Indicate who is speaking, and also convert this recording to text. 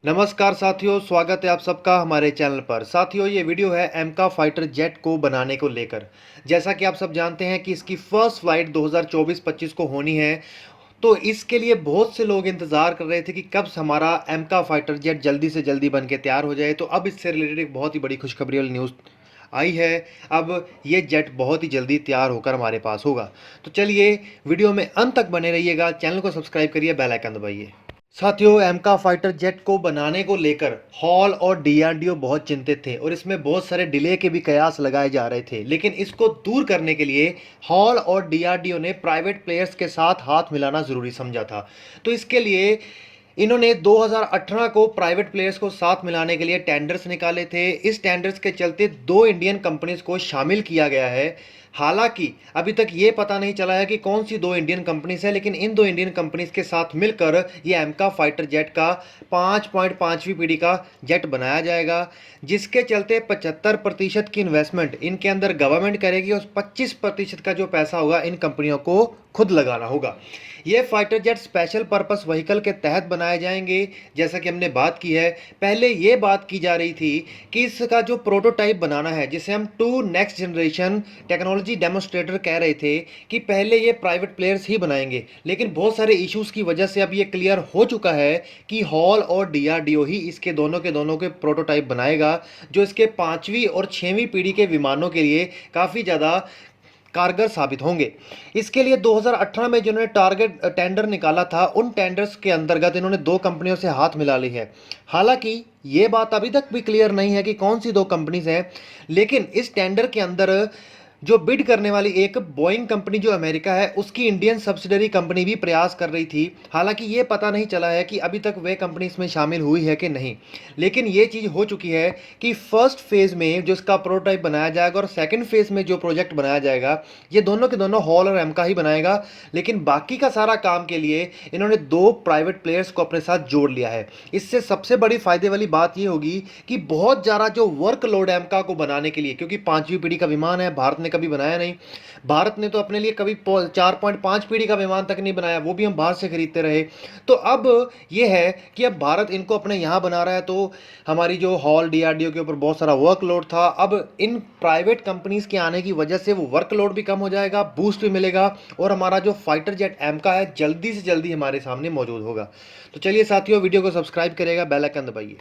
Speaker 1: नमस्कार साथियों, स्वागत है आप सबका हमारे चैनल पर। साथियों, ये वीडियो है एमका फाइटर जेट को बनाने को लेकर। जैसा कि आप सब जानते हैं कि इसकी फर्स्ट फ्लाइट 2024-25 को होनी है। तो इसके लिए बहुत से लोग इंतज़ार कर रहे थे कि कब हमारा एमका फाइटर जेट जल्दी से जल्दी बन के तैयार हो जाए। तो अब इससे रिलेटेड एक बहुत ही बड़ी खुशखबरी वाली न्यूज़ आई है। अब ये जेट बहुत ही जल्दी तैयार होकर हमारे पास होगा। तो चलिए वीडियो में अंत तक बने रहिएगा। चैनल को सब्सक्राइब करिए, बेल आइकन दबाइए। साथियों, एमका फाइटर जेट को बनाने को लेकर हॉल और डीआरडीओ बहुत चिंतित थे और इसमें बहुत सारे डिले के भी कयास लगाए जा रहे थे। लेकिन इसको दूर करने के लिए हॉल और डीआरडीओ ने प्राइवेट प्लेयर्स के साथ हाथ मिलाना ज़रूरी समझा था। तो इसके लिए इन्होंने 2018 को प्राइवेट प्लेयर्स को साथ मिलाने के लिए टेंडर्स निकाले थे। इस टेंडर्स के चलते 2 इंडियन कंपनीज को शामिल किया गया है। हालांकि अभी तक ये पता नहीं चला है कि कौन सी 2 इंडियन कंपनीज है, लेकिन इन 2 इंडियन कंपनीज के साथ मिलकर ये एमका फाइटर जेट का 5.5वीं पीढ़ी का जेट बनाया जाएगा, जिसके चलते 75% की इन्वेस्टमेंट इनके अंदर गवर्नमेंट करेगी और 25% का जो पैसा होगा इन कंपनियों को खुद लगाना होगा। ये fighter jet special purpose vehicle के तहत बनाए जाएंगे। जैसा कि हमने बात की है, पहले ये बात की जा रही थी कि इसका जो प्रोटोटाइप बनाना है, जिसे हम 2 नेक्स्ट जनरेशन टेक्नोलॉजी डेमोस्ट्रेटर कह रहे थे, कि पहले ये प्राइवेट प्लेयर्स ही बनाएंगे। लेकिन बहुत सारे इश्यूज़ की वजह से अब ये क्लियर हो चुका है कि हॉल और डीआरडीओ ही इसके दोनों के प्रोटोटाइप बनाएगा, जो इसके 5वीं और 6वीं पीढ़ी के विमानों के लिए काफ़ी ज़्यादा कारगर साबित होंगे। इसके लिए 2018 में जिन्होंने टारगेट टेंडर निकाला था, उन टेंडर्स के अंतर्गत इन्होंने 2 कंपनियों से हाथ मिला ली है। हालांकि ये बात अभी तक भी क्लियर नहीं है कि कौन सी 2 कंपनीज हैं, लेकिन इस टेंडर के अंदर जो बिड करने वाली एक बोइंग कंपनी जो अमेरिका है, उसकी इंडियन सब्सिडरी कंपनी भी प्रयास कर रही थी। हालांकि ये पता नहीं चला है कि अभी तक वे कंपनी इसमें शामिल हुई है कि नहीं। लेकिन ये चीज़ हो चुकी है कि फर्स्ट फेज़ में जो इसका प्रोटोटाइप बनाया जाएगा और सेकंड फेज़ में जो प्रोजेक्ट बनाया जाएगा, ये दोनों के दोनों हॉल और एमका ही बनाएगा। लेकिन बाकी का सारा काम के लिए इन्होंने 2 प्राइवेट प्लेयर्स को अपने साथ जोड़ लिया है। इससे सबसे बड़ी फायदे वाली बात ये होगी कि बहुत ज़्यादा जो वर्कलोड है एमका को बनाने के लिए, क्योंकि 5वीं पीढ़ी का विमान है, भारत ने कभी बनाया नहीं। भारत ने तो अपने लिए कभी 4.5 पीढ़ी का विमान तक नहीं बनाया, वो भी हम बाहर से खरीदते रहे। तो अब ये है कि अब भारत इनको अपने यहाँ बना रहा है, तो हमारी जो हॉल डीआरडीओ के ऊपर बहुत सारा वर्कलोड था, अब इन प्राइवेट कंपनीज के आने की वजह से वो वर्कलोड भी कम हो जाएगा, बूस्ट भी मिलेगा और हमारा जो फाइटर जेट एमका है जल्दी से जल्दी हमारे सामने मौजूद होगा। तो चलिए साथियों, वीडियो को सब्सक्राइब करिएगा, बेल आइकन दबाइए।